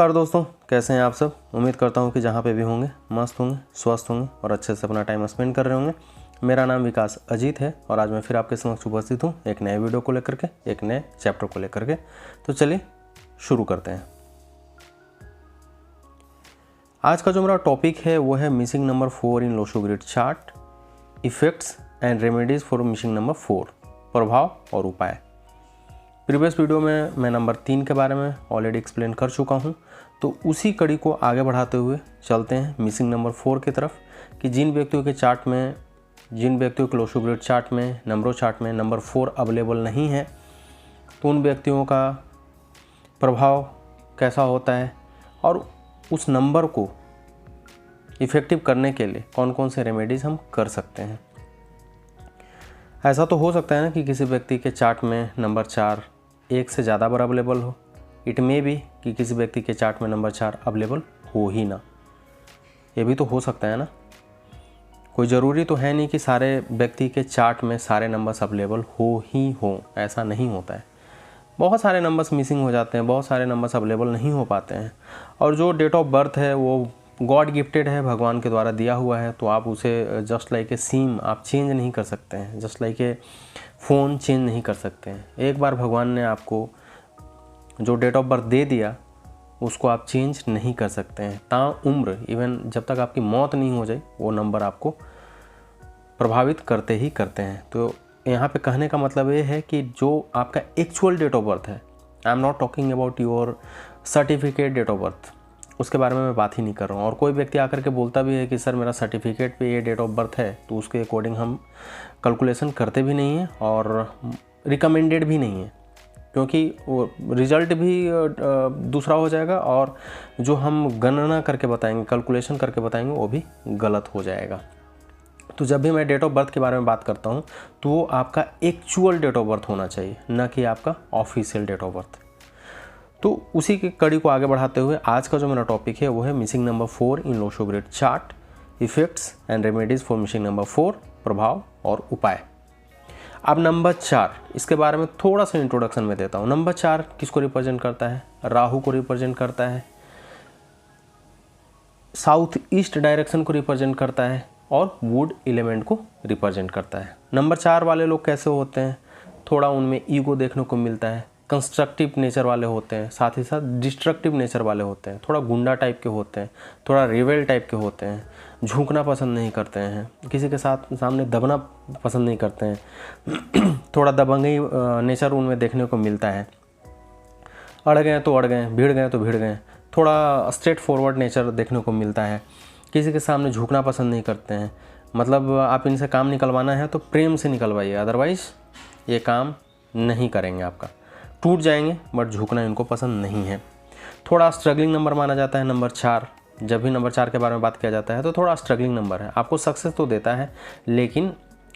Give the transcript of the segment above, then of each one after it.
नमस्कार दोस्तों, कैसे हैं आप सब। उम्मीद करता हूं कि जहां पे भी होंगे मस्त होंगे, स्वस्थ होंगे और अच्छे से अपना टाइम स्पेंड कर रहे होंगे। मेरा नाम विकास अजीत है और आज मैं फिर आपके समक्ष उपस्थित हूं एक नए वीडियो को लेकर के, एक नए चैप्टर को लेकर के। तो चलिए शुरू करते हैं। आज का जो मेरा टॉपिक है वो है missing number 4 in Lo Shu grid chart, effects and remedies for missing number 4, प्रभाव और उपाय। प्रीवियस वीडियो में मैं नंबर 3 के बारे में ऑलरेडी एक्सप्लेन कर चुका हूं, तो उसी कड़ी को आगे बढ़ाते हुए चलते हैं मिसिंग नंबर 4 की तरफ कि जिन व्यक्तियों के चार्ट में, जिन व्यक्तियों के लोशो ग्रिड चार्ट में, नंबरों चार्ट में नंबर 4 अवेलेबल नहीं है, तो उन व्यक्तियों का प्रभाव कैसा होता है और उस नंबर को इफ़ेक्टिव करने के लिए कौन कौन से रेमेडीज़ हम कर सकते हैं। ऐसा तो हो सकता है ना कि किसी व्यक्ति के चार्ट में नंबर 4 एक से ज़्यादा बार अवेलेबल हो। इट मे भी कि किसी व्यक्ति के चार्ट में नंबर 4 अवेलेबल हो ही ना, ये भी तो हो सकता है ना। कोई ज़रूरी तो है नहीं कि सारे व्यक्ति के चार्ट में सारे नंबर्स अवेलेबल हो ही हो, ऐसा नहीं होता है। बहुत सारे नंबर्स मिसिंग हो जाते हैं, बहुत सारे नंबर्स अवेलेबल नहीं हो पाते हैं। और जो डेट ऑफ बर्थ है वो गॉड गिफ्टेड है, भगवान के द्वारा दिया हुआ है, तो आप उसे जस्ट लाइक ए सिम आप चेंज नहीं कर सकते हैं, just like a phone change नहीं कर सकते हैं। एक बार भगवान ने आपको जो डेट ऑफ बर्थ दे दिया उसको आप चेंज नहीं कर सकते हैं। ताउम्र, इवन जब तक आपकी मौत नहीं हो जाए, वो नंबर आपको प्रभावित करते ही करते हैं। तो यहाँ पे कहने का मतलब ये है कि जो आपका एक्चुअल डेट ऑफ बर्थ है, I am not talking about your certificate date of birth, उसके बारे में मैं बात ही नहीं कर रहा हूँ। और कोई व्यक्ति आकर के बोलता भी है कि सर मेरा सर्टिफिकेट पे ये डेट ऑफ बर्थ है, तो उसके अकॉर्डिंग हम कैलकुलेशन करते भी नहीं हैं और रिकमेंडेड भी नहीं है, क्योंकि वो रिज़ल्ट भी दूसरा हो जाएगा और जो हम गणना करके बताएंगे, कैलकुलेशन करके बताएंगे, वो भी गलत हो जाएगा। तो जब भी मैं डेट ऑफ बर्थ के बारे में बात करता हूँ तो वो आपका एक्चुअल डेट ऑफ बर्थ होना चाहिए, न कि आपका ऑफिशियल डेट ऑफ बर्थ। तो उसी की कड़ी को आगे बढ़ाते हुए आज का जो मेरा टॉपिक है वो है missing number 4 in Lo Shu grid chart, effects and remedies for missing number 4, प्रभाव और उपाय। अब नंबर 4, इसके बारे में थोड़ा सा इंट्रोडक्शन में देता हूँ। नंबर 4 किसको रिप्रेजेंट करता है? राहु को रिप्रेजेंट करता है, साउथ ईस्ट डायरेक्शन को रिप्रेजेंट करता है और वुड एलिमेंट को रिप्रेजेंट करता है। नंबर 4 वाले लोग कैसे होते हैं? थोड़ा उनमें ईगो देखने को मिलता है, कंस्ट्रक्टिव नेचर वाले होते हैं, साथ ही साथ डिस्ट्रक्टिव नेचर वाले होते हैं, थोड़ा गुंडा टाइप के होते हैं, थोड़ा रिवेल टाइप के होते हैं, झुकना पसंद नहीं करते हैं, किसी के साथ सामने दबना पसंद नहीं करते हैं, थोड़ा दबंगी नेचर उनमें देखने को मिलता है। अड़ गए तो अड़ गए, भिड़ गए तो भिड़ गए, थोड़ा स्ट्रेट फॉरवर्ड नेचर देखने को मिलता है। किसी के सामने झुकना पसंद नहीं करते हैं, मतलब आप इनसे काम निकलवाना है तो प्रेम से निकलवाइए, अदरवाइज़ ये काम नहीं करेंगे, आपका टूट जाएंगे, बट झुकना इनको पसंद नहीं है। थोड़ा स्ट्रगलिंग नंबर माना जाता है नंबर 4। जब भी नंबर 4 के बारे में बात किया जाता है तो थोड़ा स्ट्रगलिंग नंबर है, आपको सक्सेस तो देता है लेकिन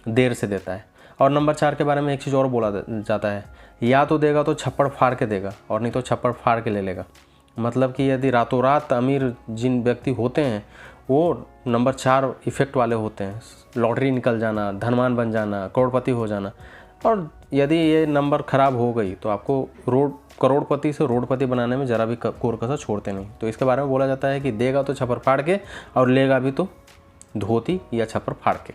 देर से देता है। और नंबर 4 के बारे में एक चीज़ और बोला जाता है, या तो देगा तो छप्पड़ फाड़ के देगा और नहीं तो छप्पड़ फाड़ के ले लेगा। मतलब कि यदि रातों रात अमीर जिन व्यक्ति होते हैं वो नंबर 4 इफेक्ट वाले होते हैं, लॉटरी निकल जाना, धनवान बन जाना, करोड़पति हो जाना। और यदि ये नंबर ख़राब हो गई तो आपको करोड़पति से रोडपति बनाने में ज़रा भी कोर कसर छोड़ते नहीं। तो इसके बारे में बोला जाता है कि देगा तो छप्पर फाड़ के और लेगा भी तो धोती या छप्पर फाड़ के।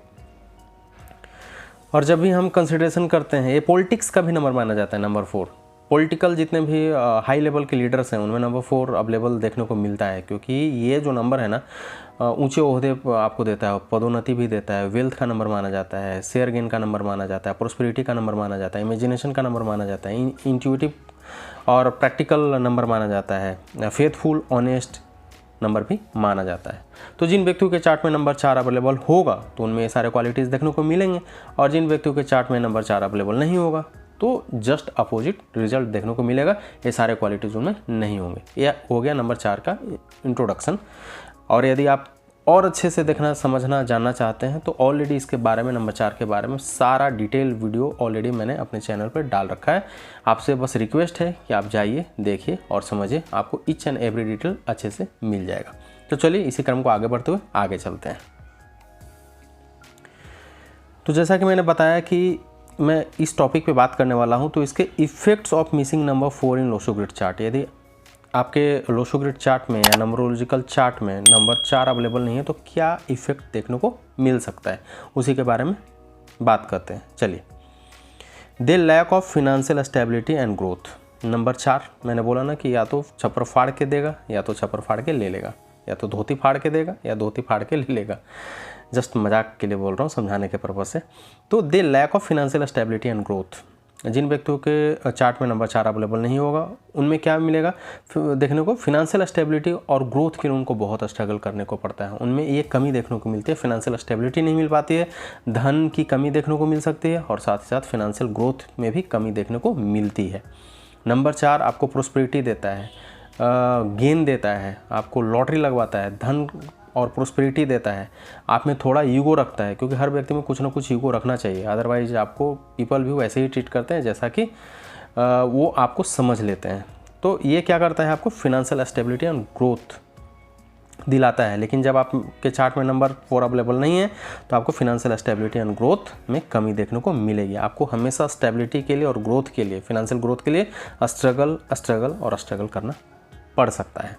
और जब भी हम कंसिडरेशन करते हैं, ये पॉलिटिक्स का भी नंबर माना जाता है नंबर 4। पॉलिटिकल जितने भी हाई लेवल के लीडर्स हैं उनमें नंबर 4 अवेलेबल देखने को मिलता है, क्योंकि ये जो नंबर है ना ऊंचे ओहदे आपको देता है, पदोन्नति भी देता है, वेल्थ का नंबर माना जाता है, शेयर गेन का नंबर माना जाता है, प्रोस्पेरिटी का नंबर माना जाता है, इमेजिनेशन का नंबर माना जाता है, इंट्यूटिव और प्रैक्टिकल नंबर माना जाता है, फेथफुल ऑनेस्ट नंबर भी माना जाता है। तो जिन व्यक्तियों के चार्ट में नंबर 4 अवेलेबल होगा तो उनमें ये सारे क्वालिटीज़ देखने को मिलेंगे, और जिन व्यक्तियों के चार्ट में नंबर 4 अवेलेबल नहीं होगा तो जस्ट अपोजिट रिजल्ट देखने को मिलेगा, ये सारे क्वालिटीज़ उनमें नहीं होंगे। यह हो गया नंबर 4 का इंट्रोडक्शन। और यदि आप और अच्छे से देखना, समझना, जानना चाहते हैं तो ऑलरेडी इसके बारे में, नंबर 4 के बारे में सारा डिटेल वीडियो ऑलरेडी मैंने अपने चैनल पर डाल रखा है। आपसे बस रिक्वेस्ट है कि आप जाइए, देखिए और समझिए, आपको ईच एंड एवरी डिटेल अच्छे से मिल जाएगा। तो चलिए इसी क्रम को आगे बढ़ते हुए आगे चलते हैं। तो जैसा कि मैंने बताया कि मैं इस टॉपिक पे बात करने वाला हूं, तो इसके effects of missing number 4 in Lo Shu grid chart. यदि आपके लोशो ग्रिड चार्ट में या नंबरोलॉजिकल चार्ट में नंबर 4 अवेलेबल नहीं है तो क्या इफेक्ट देखने को मिल सकता है, उसी के बारे में बात करते हैं। चलिए, they lack of financial stability and growth. Number 4 मैंने बोला ना कि या तो छप्पर फाड़ के देगा या तो छप्पर फाड़ के ले लेगा, या तो धोती फाड़ के देगा या धोती फाड़ के ले लेगा। जस्ट मजाक के लिए बोल रहा हूँ, समझाने के पर्पज से। तो they lack of financial stability and growth, जिन व्यक्तियों के चार्ट में नंबर 4 अवेलेबल नहीं होगा उनमें क्या मिलेगा देखने को, फिनेंशियल स्टेबिलिटी और ग्रोथ के लिए उनको बहुत स्ट्रगल करने को पड़ता है। उनमें ये कमी देखने को मिलती है, फिनेंशियल स्टेबिलिटी नहीं मिल पाती है, धन की कमी देखने को मिल सकती है और साथ ही साथ फिनेंशियल ग्रोथ में भी कमी देखने को मिलती है। नंबर 4 आपको प्रोस्पेरिटी देता है, गेन देता है, आपको लॉटरी लगवाता है, धन और प्रोस्पेरिटी देता है, आप में थोड़ा ईगो रखता है, क्योंकि हर व्यक्ति में कुछ ना कुछ ईगो रखना चाहिए, अदरवाइज आपको पीपल भी वैसे ही ट्रीट करते हैं जैसा कि वो आपको समझ लेते हैं। तो ये क्या करता है, आपको फिनेंशियल स्टेबिलिटी एंड ग्रोथ दिलाता है। लेकिन जब आपके चार्ट में नंबर 4 अवेलेबल नहीं है तो आपको फिनेंशियल स्टेबिलिटी एंड ग्रोथ में कमी देखने को मिलेगी। आपको हमेशा स्टेबिलिटी के लिए और ग्रोथ के लिए, फिनेंशियल ग्रोथ के लिए स्ट्रगल करना पड़ सकता है।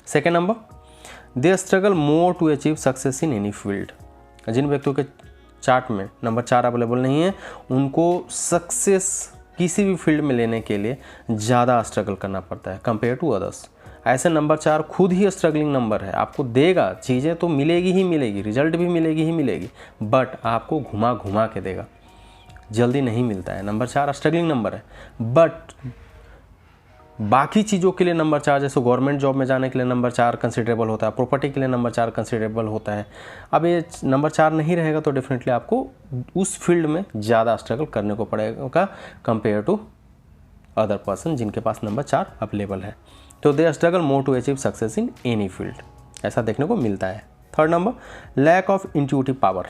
Second number, they struggle more to achieve success in any field. जिन व्यक्तियों के चार्ट में नंबर 4 अवेलेबल नहीं है उनको सक्सेस किसी भी फील्ड में लेने के लिए ज़्यादा स्ट्रगल करना पड़ता है कंपेयर टू अदर्स। ऐसे नंबर 4 खुद ही स्ट्रगलिंग नंबर है, आपको देगा चीज़ें तो मिलेगी ही मिलेगी, रिजल्ट भी मिलेगी ही मिलेगी, बट आपको घुमा घुमा के देगा, जल्दी नहीं मिलता है। नंबर 4 स्ट्रगलिंग नंबर है, बट बाकी चीज़ों के लिए नंबर 4, जैसे गवर्नमेंट जॉब में जाने के लिए नंबर 4 कंसिडरेबल होता है, प्रॉपर्टी के लिए नंबर 4 कंसिडरेबल होता है। अब ये नंबर 4 नहीं रहेगा तो डेफिनेटली आपको उस फील्ड में ज़्यादा स्ट्रगल करने को पड़ेगा कंपेयर टू अदर पर्सन जिनके पास नंबर 4 अवेलेबल है। तो they struggle more to achieve success in any field, ऐसा देखने को मिलता है। Third number, lack of intuitive power.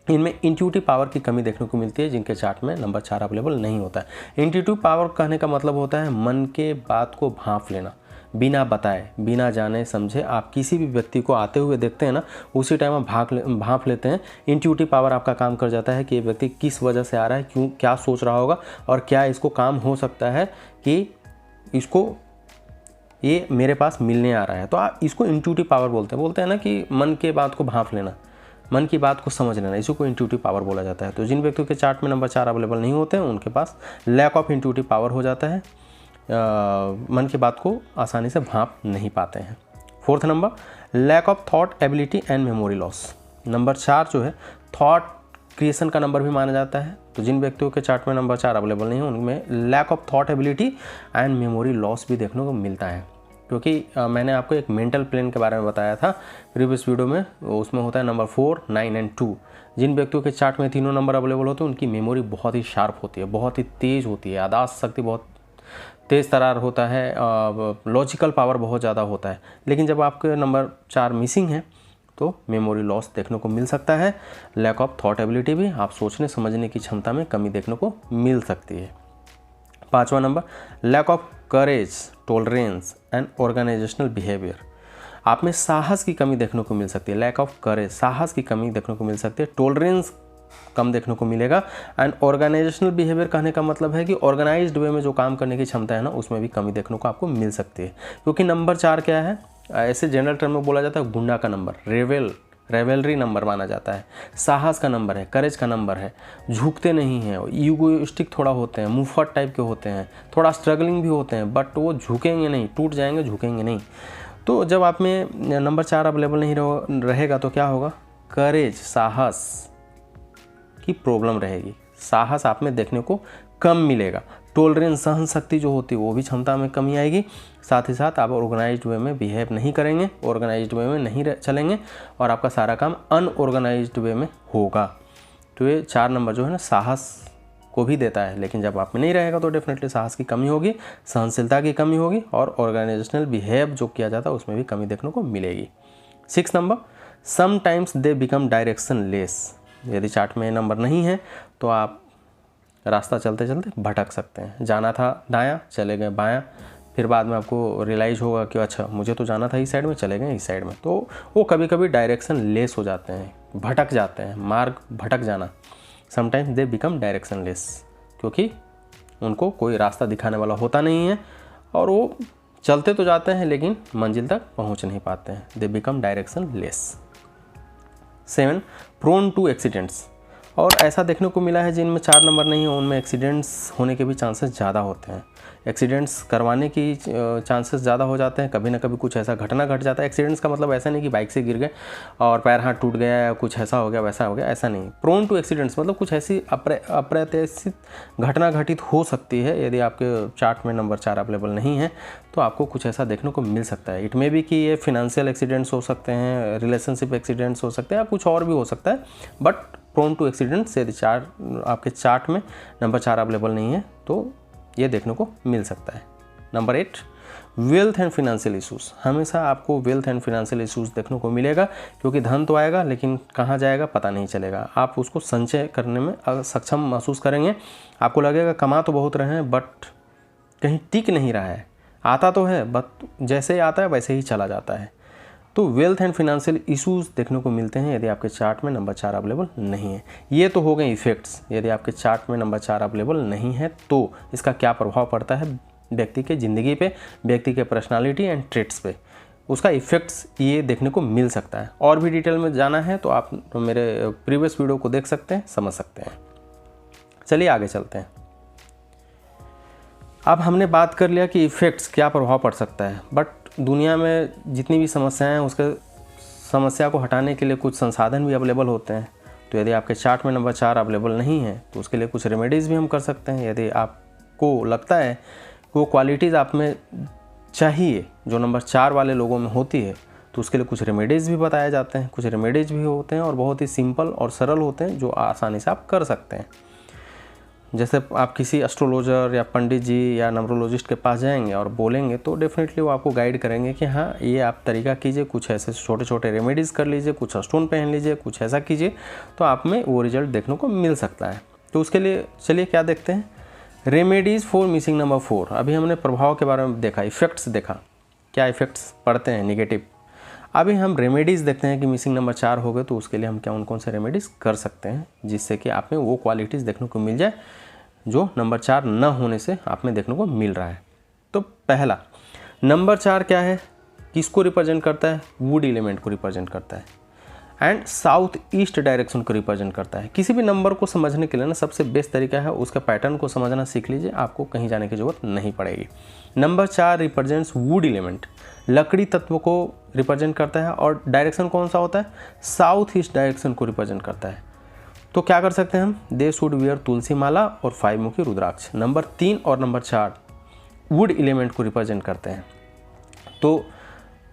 इनमें इंट्यूटिव पावर की कमी देखने को मिलती है जिनके चार्ट में नंबर 4 अवेलेबल नहीं होता है। इंट्यूटिव पावर कहने का मतलब होता है मन के बात को भांप लेना, बिना बताए, बिना जाने समझे आप किसी भी व्यक्ति को आते हुए देखते हैं ना, उसी टाइम आप भांप लेते हैं। इंट्यूटिव पावर आपका काम कर जाता है कि ये व्यक्ति किस वजह से आ रहा है, क्यों, क्या सोच रहा होगा और क्या इसको काम हो सकता है कि इसको ये मेरे पास मिलने आ रहा है। तो आप इसको इंट्यूटिव पावर बोलते हैं ना कि मन के बात को भांप लेना, मन की बात को समझ लेना, इसी को इंट्यूटिव पावर बोला जाता है। तो जिन व्यक्तियों के चार्ट में नंबर 4 अवेलेबल नहीं होते हैं उनके पास लैक ऑफ इंट्यूटिव पावर हो जाता है, मन की बात को आसानी से भांप नहीं पाते हैं। Fourth number, lack of thought ability and memory loss. Number 4 जो है थॉट क्रिएशन का नंबर भी माना जाता है। तो जिन व्यक्तियों के चार्ट में नंबर 4 अवेलेबल नहीं है उनमें lack of thought ability and memory loss भी देखने को मिलता है, क्योंकि मैंने आपको एक मेंटल प्लेन के बारे में बताया था प्रीवियस वीडियो में, उसमें होता है नंबर 4, 9 एंड 2। जिन व्यक्तियों के चार्ट में तीनों नंबर अवेलेबल होते हैं उनकी मेमोरी बहुत ही शार्प होती है, बहुत ही तेज़ होती है, याददाश्त शक्ति बहुत तेज़ तरार होता है, लॉजिकल पावर बहुत ज़्यादा होता है। लेकिन जब आपके नंबर 4 मिसिंग है तो मेमोरी लॉस देखने को मिल सकता है। लैक ऑफ थॉट एबिलिटी भी, आप सोचने समझने की क्षमता में कमी देखने को मिल सकती है। पांचवा number, lack of courage, tolerance and organisational behaviour. आप में साहस की कमी देखने को मिल सकती है। लैक ऑफ करेज, साहस की कमी देखने को मिल सकती है, टॉलरेंस कम देखने को मिलेगा एंड ऑर्गेनाइजेशनल बिहेवियर कहने का मतलब है कि ऑर्गेनाइज्ड वे में जो काम करने की क्षमता है ना, उसमें भी कमी देखने को आपको मिल सकती है। क्योंकि नंबर 4 क्या है, ऐसे जनरल टर्म में बोला जाता है गुंडा का नंबर, रेवेलरी नंबर माना जाता है, साहस का नंबर है, करेज का नंबर है, झुकते नहीं हैं, ईगोइस्टिक थोड़ा होते हैं, मुफट टाइप के होते हैं, थोड़ा स्ट्रगलिंग भी होते हैं, बट वो झुकेंगे नहीं, टूट जाएंगे, झुकेंगे नहीं। तो जब आप में नंबर 4 अवेलेबल नहीं रहेगा तो क्या होगा, करेज, साहस की प्रॉब्लम रहेगी, साहस आप में देखने को कम मिलेगा। टॉलरेंस, सहन शक्ति जो होती है वो भी क्षमता में कमी आएगी। साथ ही साथ आप ऑर्गेनाइज्ड वे में बिहेव नहीं करेंगे, ऑर्गेनाइज्ड वे में नहीं चलेंगे और आपका सारा काम अनऑर्गेनाइज्ड वे में होगा। तो ये 4 नंबर जो है ना, साहस को भी देता है, लेकिन जब आप में नहीं रहेगा तो डेफिनेटली साहस की कमी होगी, सहनशीलता की कमी होगी और ऑर्गेनाइजेशनल बिहेव जो किया जाता है उसमें भी कमी देखने को मिलेगी। 6 number, sometimes they become direction less. यदि चार्ट में नंबर नहीं है तो आप रास्ता चलते चलते भटक सकते हैं। जाना था दायां, चले गए बायां, फिर बाद में आपको रियलाइज़ होगा कि अच्छा मुझे तो जाना था इस साइड में, चले गए इस साइड में। तो वो कभी कभी डायरेक्शन लेस हो जाते हैं, भटक जाते हैं, मार्ग भटक जाना। Sometimes they become direction less, क्योंकि उनको कोई रास्ता दिखाने वाला होता नहीं है और वो चलते तो जाते हैं लेकिन मंजिल तक पहुंच नहीं पाते हैं, they become directionless. 7 prone to accidents, और ऐसा देखने को मिला है जिनमें 4 नंबर नहीं है उनमें एक्सीडेंट्स होने के भी चांसेस ज़्यादा होते हैं, एक्सीडेंट्स करवाने की चांसेस ज़्यादा हो जाते हैं, कभी ना कभी कुछ ऐसा घटना घट जाता है। एक्सीडेंट्स का मतलब ऐसा नहीं कि बाइक से गिर गए और पैर हाथ टूट गया या कुछ ऐसा हो गया वैसा हो गया, ऐसा नहीं। प्रोन टू एक्सीडेंट्स मतलब कुछ ऐसी अप्रत्याशित घटना घटित हो सकती है। यदि आपके चार्ट में नंबर 4 अवेलेबल नहीं है तो आपको कुछ ऐसा देखने को मिल सकता है। इट मे बी कि ये फिनेंशियल एक्सीडेंट्स हो सकते हैं, रिलेशनशिप एक्सीडेंट्स हो सकते हैं या कुछ और भी हो सकता है, बट प्रोन टू एक्सीडेंट्स यदि आपके चार्ट में नंबर 4 अवेलेबल नहीं है तो ये देखने को मिल सकता है। Number 8 wealth and financial issues, हमेशा आपको वेल्थ एंड फाइनेंशियल इश्यूज़ देखने को मिलेगा, क्योंकि धन तो आएगा लेकिन कहाँ जाएगा पता नहीं चलेगा। आप उसको संचय करने में सक्षम महसूस करेंगे, आपको लगेगा कमा तो बहुत रहे हैं बट कहीं टिक नहीं रहा है, आता तो है बट जैसे ही आता है वैसे ही चला जाता है। तो वेल्थ एंड फाइनेंशियल इश्यूज़ देखने को मिलते हैं यदि आपके चार्ट में नंबर 4 अवेलेबल नहीं है। ये तो हो गए इफ़ेक्ट्स, यदि आपके चार्ट में नंबर 4 अवेलेबल नहीं है तो इसका क्या प्रभाव पड़ता है व्यक्ति के ज़िंदगी पे, व्यक्ति के पर्सनालिटी एंड ट्रेट्स पे, उसका इफ़ेक्ट्स ये देखने को मिल सकता है। और भी डिटेल में जाना है तो आप मेरे प्रीवियस वीडियो को देख सकते हैं, समझ सकते हैं। चलिए आगे चलते हैं। अब हमने बात कर लिया कि इफ़ेक्ट्स क्या प्रभाव पड़ सकता है, बट दुनिया में जितनी भी समस्याएं हैं उसके समस्या को हटाने के लिए कुछ संसाधन भी अवेलेबल होते हैं। तो यदि आपके चार्ट में नंबर 4 अवेलेबल नहीं है तो उसके लिए कुछ रेमेडीज़ भी हम कर सकते हैं। यदि आपको लगता है कि वो क्वालिटीज़ आप में चाहिए जो नंबर 4 वाले लोगों में होती है तो उसके लिए कुछ रेमेडीज़ भी बताए जाते हैं। कुछ रेमेडीज़ भी होते हैं और बहुत ही सिंपल और सरल होते हैं जो आसानी से आप कर सकते हैं। जैसे आप किसी एस्ट्रोलॉजर या पंडित जी या नंबरोलॉजिस्ट के पास जाएंगे और बोलेंगे तो डेफिनेटली वो आपको गाइड करेंगे कि हाँ ये आप तरीका कीजिए, कुछ ऐसे छोटे छोटे रेमेडीज़ कर लीजिए, कुछ स्टोन पहन लीजिए, कुछ ऐसा कीजिए तो आप में वो रिजल्ट देखने को मिल सकता है। तो उसके लिए चलिए क्या देखते हैं, रेमेडीज़ फॉर मिसिंग नंबर 4। अभी हमने प्रभाव के बारे में देखा, इफ़ेक्ट्स देखा, क्या इफ़ेक्ट्स पड़ते हैं नेगेटिव। अभी हम रेमेडीज़ देखते हैं कि मिसिंग नंबर 4 हो गए तो उसके लिए हम कौन से रेमेडीज़ कर सकते हैं जिससे कि आप में वो क्वालिटीज़ देखने को मिल जाए जो नंबर 4 न होने से आप में देखने को मिल रहा है। तो पहला नंबर 4 क्या है, किसको रिप्रेजेंट करता है, वुड एलिमेंट को रिप्रेजेंट करता है एंड साउथ ईस्ट डायरेक्शन को रिप्रेजेंट करता है। किसी भी नंबर को समझने के लिए ना सबसे बेस्ट तरीका है उसके पैटर्न को समझना सीख लीजिए, आपको कहीं जाने की जरूरत नहीं पड़ेगी। नंबर 4 रिप्रेजेंट्स वुड एलिमेंट, लकड़ी तत्व को रिप्रेजेंट करता है और डायरेक्शन कौन सा होता है, साउथ ईस्ट डायरेक्शन को रिप्रेजेंट करता है। तो क्या कर सकते हैं हम, दे शुड वियर तुलसी माला और 5 मुखी रुद्राक्ष। नंबर 3 और नंबर 4 वुड एलिमेंट को रिप्रेजेंट करते हैं। तो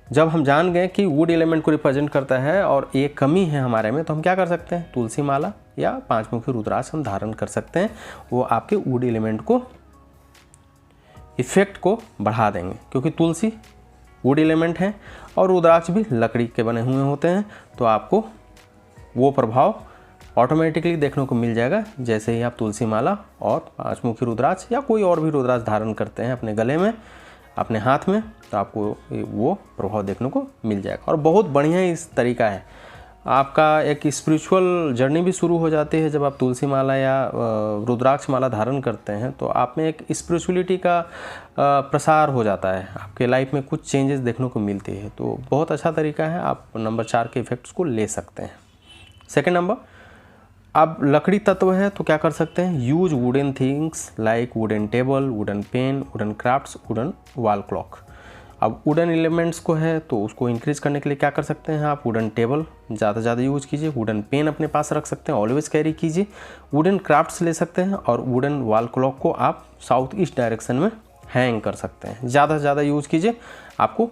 जब हम जान गए कि वुड एलिमेंट को रिप्रेजेंट करता है और ये कमी है हमारे में तो हम क्या कर सकते हैं, तुलसी माला या 5 मुखी रुद्राक्ष हम धारण कर सकते हैं। वो आपके वुड एलिमेंट को इफेक्ट को बढ़ा देंगे, क्योंकि तुलसी वुड एलिमेंट है और रुद्राक्ष भी लकड़ी के बने हुए होते हैं। तो आपको वो प्रभाव ऑटोमेटिकली देखने को मिल जाएगा जैसे ही आप तुलसी माला और 5 मुखी रुद्राक्ष या कोई और भी रुद्राक्ष धारण करते हैं अपने गले में, अपने हाथ में, तो आपको वो प्रभाव देखने को मिल जाएगा। और बहुत बढ़िया इस तरीका है, आपका एक स्पिरिचुअल जर्नी भी शुरू हो जाती है। जब आप तुलसी माला या रुद्राक्ष माला धारण करते हैं तो आप में एक स्पिरिचुअलिटी का प्रसार हो जाता है, आपके लाइफ में कुछ चेंजेस देखने को मिलती है। तो बहुत अच्छा तरीका है, आप नंबर 4 के इफेक्ट्स को ले सकते हैं। सेकेंड नंबर, अब लकड़ी तत्व है तो क्या कर सकते हैं, use wooden things like wooden table, wooden pen, wooden crafts, wooden wall clock. अब वुडन एलिमेंट्स को है तो उसको इंक्रीज करने के लिए क्या कर सकते हैं आप, वुडन टेबल ज़्यादा से ज़्यादा यूज कीजिए, वुडन पेन अपने पास रख सकते हैं, ऑलवेज कैरी कीजिए, वुडन क्राफ्ट्स ले सकते हैं और वुडन वॉल क्लॉक को आप साउथ ईस्ट डायरेक्शन में हैंग कर सकते हैं। ज़्यादा से ज़्यादा यूज कीजिए, आपको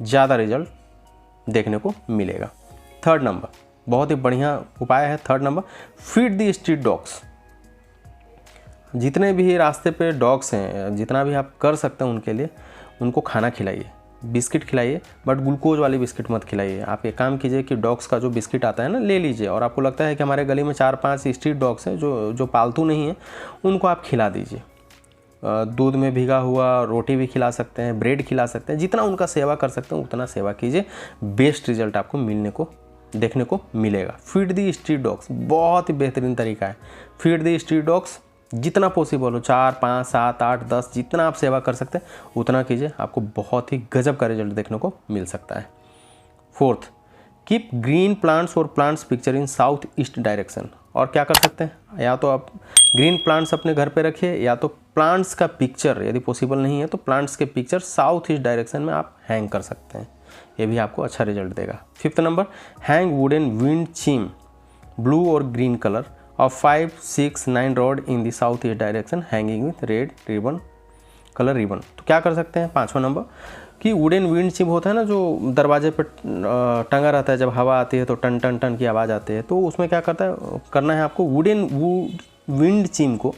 ज़्यादा रिजल्ट देखने को मिलेगा। थर्ड नंबर, बहुत ही बढ़िया उपाय है। Third number, feed the street dogs. जितने भी रास्ते पे डॉग्स हैं, जितना भी आप कर सकते हैं उनके लिए उनको खाना खिलाइए, बिस्किट खिलाइए, बट ग्लूकोज वाली बिस्किट मत खिलाइए। आप एक काम कीजिए कि डॉग्स का जो बिस्किट आता है ना, ले लीजिए, और आपको लगता है कि हमारे गली में 4-5 स्ट्रीट डॉग्स हैं जो पालतू नहीं हैं, उनको आप खिला दीजिए। दूध में भीगा हुआ रोटी भी खिला सकते हैं, ब्रेड खिला सकते हैं, जितना उनका सेवा कर सकते हैं उतना सेवा कीजिए, बेस्ट रिजल्ट आपको देखने को मिलेगा। फीड दी स्ट्रीट डॉग्स बहुत ही बेहतरीन तरीका है। फीड दी स्ट्रीट डॉग्स जितना पॉसिबल हो 4, 5, 7, 8, 10 जितना आप सेवा कर सकते हैं उतना कीजिए, आपको बहुत ही गजब का रिजल्ट देखने को मिल सकता है। फोर्थ, कीप ग्रीन प्लांट्स और plants picture in south east direction. और क्या कर सकते हैं, या तो आप ग्रीन प्लांट्स अपने घर पे रखिए, या तो प्लांट्स का पिक्चर यदि पॉसिबल नहीं है तो प्लांट्स के पिक्चर साउथ ईस्ट डायरेक्शन में आप हैंग कर सकते हैं, ये भी आपको अच्छा रिजल्ट देगा। Fifth number, hang wooden wind chime blue और green colour of 5, 6, 9 rod in the south east direction hanging with red ribbon colour ribbon. तो क्या कर सकते हैं, 5वां नंबर कि वुडन विंड चिम होता है ना, जो दरवाजे पर टंगा रहता है, जब हवा आती है तो टन टन टन की आवाज़ आती है, तो उसमें क्या करना है आपको, वुडन विंड चिम को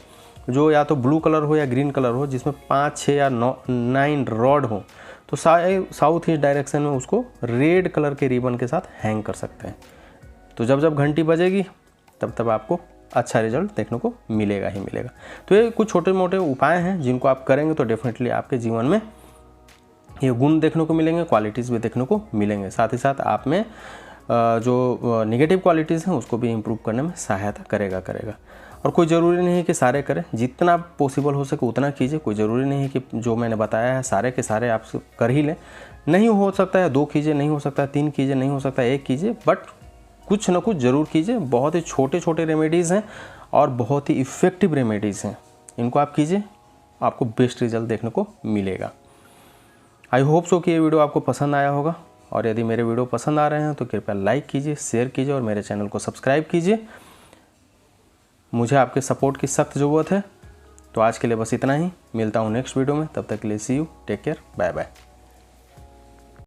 जो या तो ब्लू कलर हो या ग्रीन कलर हो, जिसमें 5, 6 या 9 रॉड हो, तो साउथ ईस्ट डायरेक्शन में उसको रेड कलर के रिबन के साथ हैंग कर सकते हैं। तो जब जब घंटी बजेगी तब आपको अच्छा रिजल्ट देखने को मिलेगा ही मिलेगा। तो ये कुछ छोटे मोटे उपाय हैं जिनको आप करेंगे तो डेफिनेटली आपके जीवन में ये गुण देखने को मिलेंगे, क्वालिटीज़ भी देखने को मिलेंगे। साथ ही साथ आप में जो नेगेटिव क्वालिटीज़ हैं उसको भी इम्प्रूव करने में सहायता करेगा। और कोई ज़रूरी नहीं है कि सारे करें, जितना पॉसिबल हो सके उतना कीजिए। कोई ज़रूरी नहीं है कि जो मैंने बताया है सारे के सारे आप कर ही लें। नहीं हो सकता है 2 कीजिए, नहीं हो सकता है 3 कीजिए, नहीं हो सकता है 1 कीजिए, बट कुछ ना कुछ ज़रूर कीजिए। बहुत ही छोटे छोटे रेमेडीज़ हैं और बहुत ही इफ़ेक्टिव रेमेडीज़ हैं, इनको आप कीजिए, आपको बेस्ट रिजल्ट देखने को मिलेगा। आई होप सो कि ये वीडियो आपको पसंद आया होगा, और यदि मेरे वीडियो पसंद आ रहे हैं तो कृपया लाइक कीजिए, शेयर कीजिए और मेरे चैनल को सब्सक्राइब कीजिए। मुझे आपके सपोर्ट की सख्त ज़रूरत है। तो आज के लिए बस इतना ही, मिलता हूँ नेक्स्ट वीडियो में, तब तक के लिए see you, take care, bye bye.